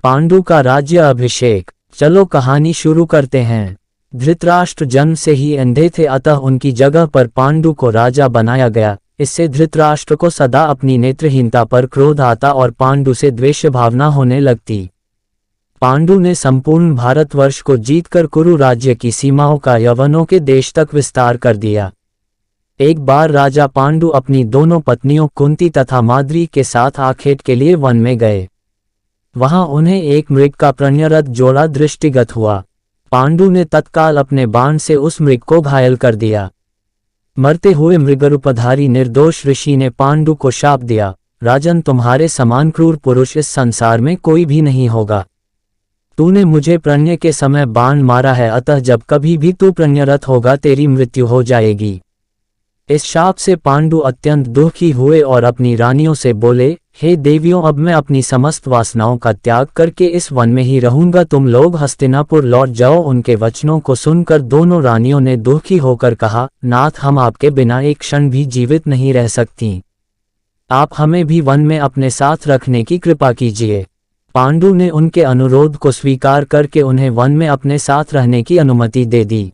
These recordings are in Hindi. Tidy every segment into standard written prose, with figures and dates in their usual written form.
पांडु का राज्य अभिषेक। चलो कहानी शुरू करते हैं। धृतराष्ट्र जन्म से ही अंधे थे, अतः उनकी जगह पर पांडु को राजा बनाया गया। इससे धृतराष्ट्र को सदा अपनी नेत्रहीनता पर क्रोध आता और पांडु से द्वेष भावना होने लगती। पांडु ने संपूर्ण भारतवर्ष को जीतकर कुरु राज्य की सीमाओं का यवनों के देश तक विस्तार कर दिया। एक बार राजा पांडु अपनी दोनों पत्नियों कुंती तथा माद्री के साथ आखेट के लिए वन में गए। वहां उन्हें एक मृग का प्रणयरत जोड़ा दृष्टिगत हुआ। पांडु ने तत्काल अपने बाण से उस मृग को घायल कर दिया। मरते हुए मृगरूपधारी निर्दोष ऋषि ने पांडु को शाप दिया, राजन, तुम्हारे समान क्रूर पुरुष इस संसार में कोई भी नहीं होगा। तूने मुझे प्रणय के समय बाण मारा है, अतः जब कभी भी तू प्रणयरत होगा तेरी मृत्यु हो जाएगी। इस शाप से पांडु अत्यंत दुखी हुए और अपनी रानियों से बोले, हे देवियों, अब मैं अपनी समस्त वासनाओं का त्याग करके इस वन में ही रहूंगा, तुम लोग हस्तिनापुर लौट जाओ। उनके वचनों को सुनकर दोनों रानियों ने दुखी होकर कहा, नाथ, हम आपके बिना एक क्षण भी जीवित नहीं रह सकती। आप हमें भी वन में अपने साथ रखने की कृपा कीजिए। पांडु ने उनके अनुरोध को स्वीकार करके उन्हें वन में अपने साथ रहने की अनुमति दे दी।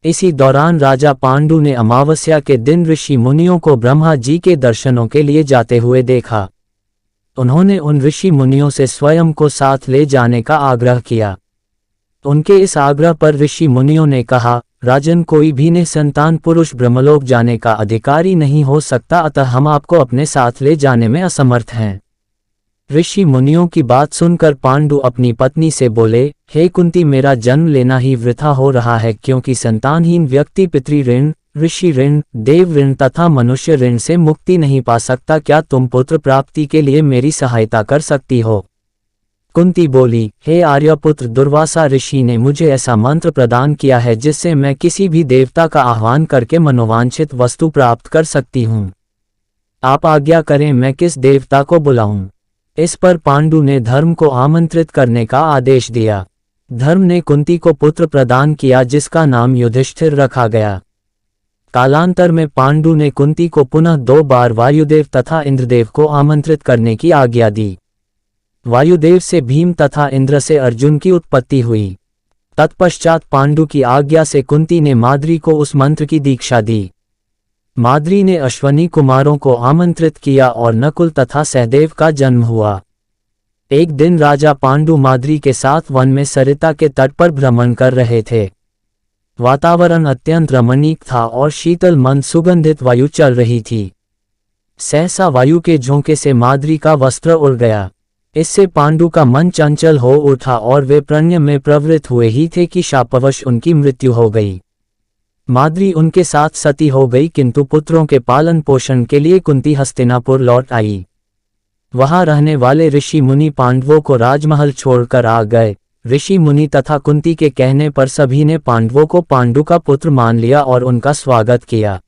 इसी दौरान राजा पांडु ने अमावस्या के दिन ऋषि मुनियों को ब्रह्मा जी के दर्शनों के लिए जाते हुए देखा। उन्होंने उन ऋषि मुनियों से स्वयं को साथ ले जाने का आग्रह किया। उनके इस आग्रह पर ऋषि मुनियों ने कहा, राजन, कोई भी निसंतान पुरुष ब्रह्मलोक जाने का अधिकारी नहीं हो सकता, अतः हम आपको अपने साथ ले जाने में असमर्थ हैं। ऋषि मुनियों की बात सुनकर पांडु अपनी पत्नी से बोले, हे कुंती, मेरा जन्म लेना ही वृथा हो रहा है, क्योंकि संतानहीन व्यक्ति पितृ ऋण, ऋषि ऋण, देव ऋण तथा मनुष्य ऋण से मुक्ति नहीं पा सकता। क्या तुम पुत्र प्राप्ति के लिए मेरी सहायता कर सकती हो? कुंती बोली, हे आर्यपुत्र, दुर्वासा ऋषि ने मुझे ऐसा मंत्र प्रदान किया है जिससे मैं किसी भी देवता का आह्वान करके मनोवांछित वस्तु प्राप्त कर सकती हूँ। आप आज्ञा करें, मैं किस देवता को बुलाऊं? इस पर पांडु ने धर्म को आमंत्रित करने का आदेश दिया। धर्म ने कुंती को पुत्र प्रदान किया जिसका नाम युधिष्ठिर रखा गया। कालांतर में पांडु ने कुंती को पुनः 2 बार वायुदेव तथा इंद्रदेव को आमंत्रित करने की आज्ञा दी। वायुदेव से भीम तथा इंद्र से अर्जुन की उत्पत्ति हुई। तत्पश्चात पांडु की आज्ञा से कुंती ने माद्री को उस मंत्र की दीक्षा दी। माद्री ने अश्वनी कुमारों को आमंत्रित किया और नकुल तथा सहदेव का जन्म हुआ। एक दिन राजा पांडु माद्री के साथ वन में सरिता के तट पर भ्रमण कर रहे थे। वातावरण अत्यंत रमणीक था और शीतल मंद सुगंधित वायु चल रही थी। सहसा वायु के झोंके से माद्री का वस्त्र उड़ गया। इससे पांडु का मन चंचल हो उठा और वे प्रणय में प्रवृत्त हुए ही थे कि शापवश उनकी मृत्यु हो गई। माद्री उनके साथ सती हो गई, किंतु पुत्रों के पालन पोषण के लिए कुंती हस्तिनापुर लौट आई। वहां रहने वाले ऋषि मुनि पांडवों को राजमहल छोड़कर आ गए। ऋषि मुनि तथा कुंती के कहने पर सभी ने पांडवों को पांडु का पुत्र मान लिया और उनका स्वागत किया।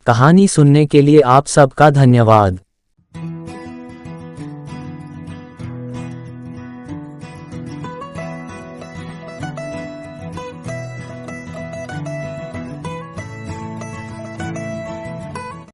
कहानी सुनने के लिए आप सबका धन्यवाद।